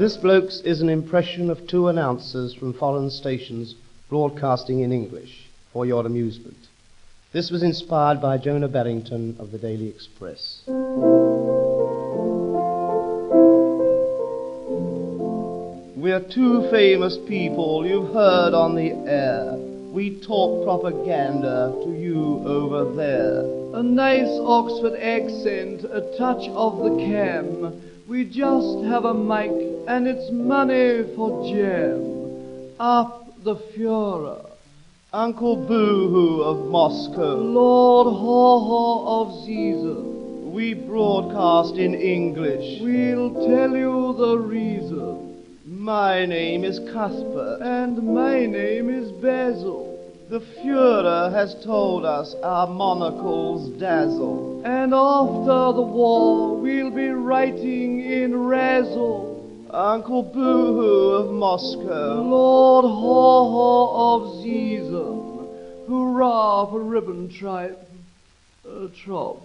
This, blokes, is an impression of two announcers from foreign stations broadcasting in English for your amusement. This was inspired by Jonah Barrington of the Daily Express. We're two famous people you've heard on the air. We talk propaganda to you over there. A nice Oxford accent, a touch of the cam. We just have a mic and it's money for jam. Up the Führer. Uncle Boo-hoo of Moscow. Lord Haw-Haw of Zeesen. We broadcast in English. We'll tell you the reason. My name is Cuthbert. And my name is Basil. The Führer has told us our monocles dazzle. And after the war we'll be writing in Razzle. Uncle Boo-hoo of Moscow. Lord Haw-Haw of Zeesen. Hurrah for Ribbentrop. Trop.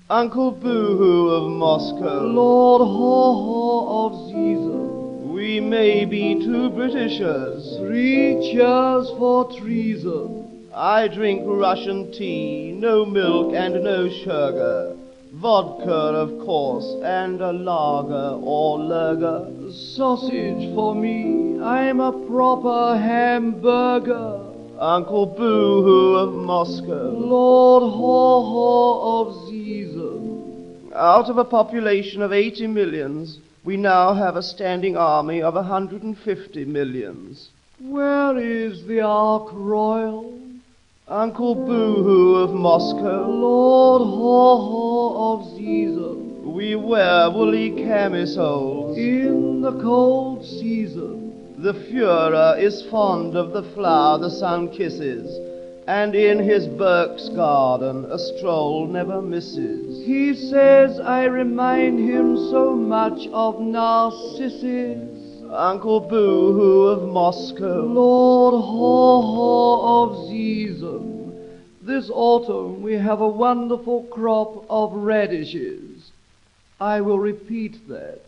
Uncle Boo-hoo of Moscow. Lord Haw-Haw of Zeesen. We may be two Britishers. 3 cheers for treason. I drink Russian tea, no milk and no sugar. Vodka, of course, and a lager or lager. Sausage for me, I'm a proper hamburger. Uncle Boo-hoo of Moscow. Lord Haw-Haw of Zeesen. Out of a population of 80 millions, we now have a standing army of 150 millions. Where is the Ark Royal? Uncle Boo-hoo of Moscow. Lord Haw-Haw of Zeesen. We wear woolly camisoles in the cold season. The Führer is fond of the flower the sun kisses, and in his Berks garden a stroll never misses. He says I remind him so much of Narcissus. Uncle Boo-hoo of Moscow. Lord Haw-Haw of Zeesen. This autumn we have a wonderful crop of radishes. I will repeat that.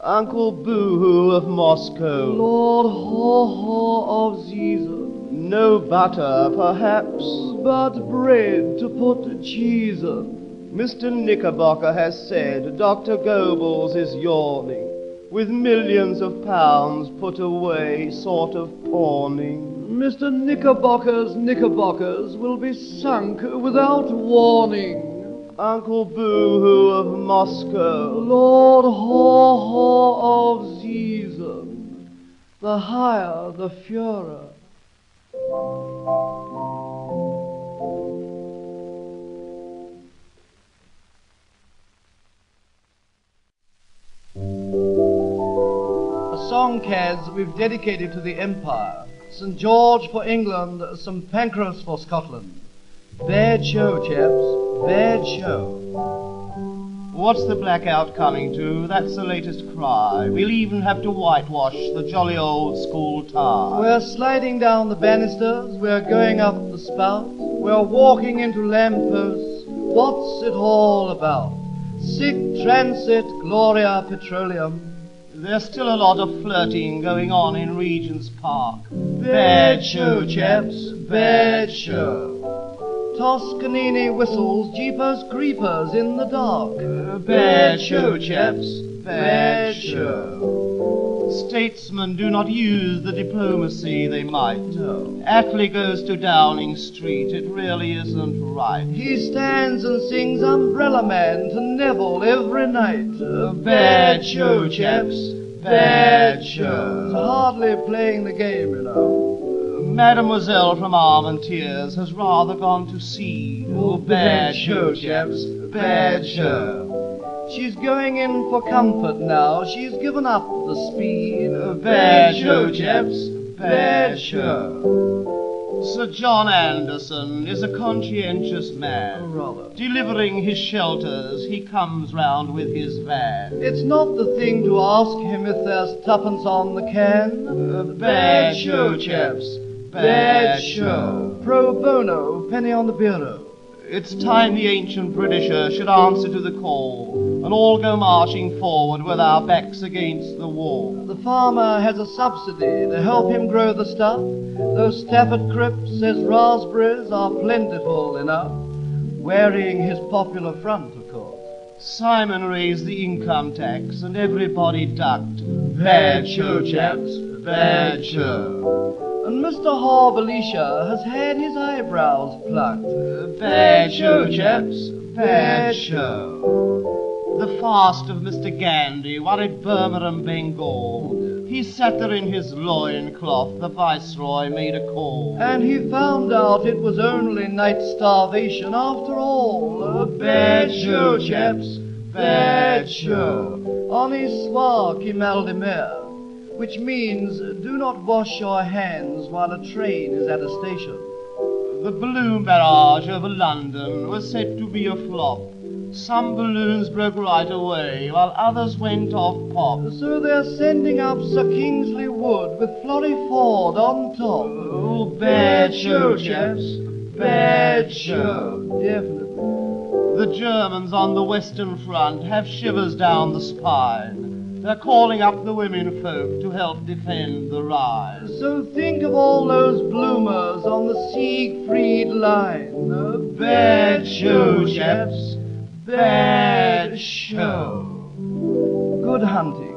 Uncle Boo-hoo of Moscow. Lord Haw-Haw of Zeesen. No butter, perhaps, but bread to put cheese on. Mr. Knickerbocker has said Dr. Goebbels is yawning, with millions of pounds put away, sort of pawning. Mr. Knickerbocker's knickerbockers will be sunk without warning. Uncle Boo-hoo of Moscow. Lord Haw-Haw of Zeesen. The higher the Führer. A song, Cads, we've dedicated to the Empire. St. George for England, St. Pancras for Scotland. Bad show, chaps, bad show. What's the blackout coming to? That's the latest cry. We'll even have to whitewash the jolly old school tie. We're sliding down the banisters, we're going up the spout, we're walking into lampposts. What's it all about? Sic transit gloria petroleum. There's still a lot of flirting going on in Regent's Park. Bad show, chaps, bad show. Toscanini whistles, jeepers creepers in the dark. Bad show, chaps, bad show. Statesmen do not use the diplomacy they might. Attlee goes to Downing Street, it really isn't right. He stands and sings Umbrella Man to Neville every night. Bad show, chaps, bad show. It's hardly playing the game, you know. Mademoiselle from Armentières has rather gone to seed. Oh, bad show, chaps, bad show. She's going in for comfort now. She's given up the speed. Bad show, chaps, bad show. Sir John Anderson is a conscientious man. Oh, rather. Delivering his shelters, he comes round with his van. It's not the thing to ask him if there's tuppence on the can. Bad show, chaps, bad show. Pro bono, penny on the bureau. It's time the ancient Britisher should answer to the call, and all go marching forward with our backs against the wall. The farmer has a subsidy to help him grow the stuff, though Stafford Cripps says raspberries are plentiful enough, wearing his popular front, of course. Simon raised the income tax, and everybody ducked. Bad show, chaps, bad show. And Mr. Horbelisha has had his eyebrows plucked. Bad show, chaps, bad show. The fast of Mr. Gandhi worried Burma and Bengal. He sat there in his loincloth, the Viceroy made a call. And he found out it was only night starvation after all. Bad show, chaps, bad show. Oni soir qui Maldemere, which means do not wash your hands while a train is at a station. The balloon barrage over London was said to be a flop. Some balloons broke right away, while others went off pop. So they're sending up Sir Kingsley Wood with Florrie Ford on top. Oh, bad show, chaps, bad show. Definitely. The Germans on the Western Front have shivers down the spine. They're calling up the women folk to help defend the Rhine. So think of all those bloomers on the Siegfried line. Bad show, chaps, bad show. Good hunting.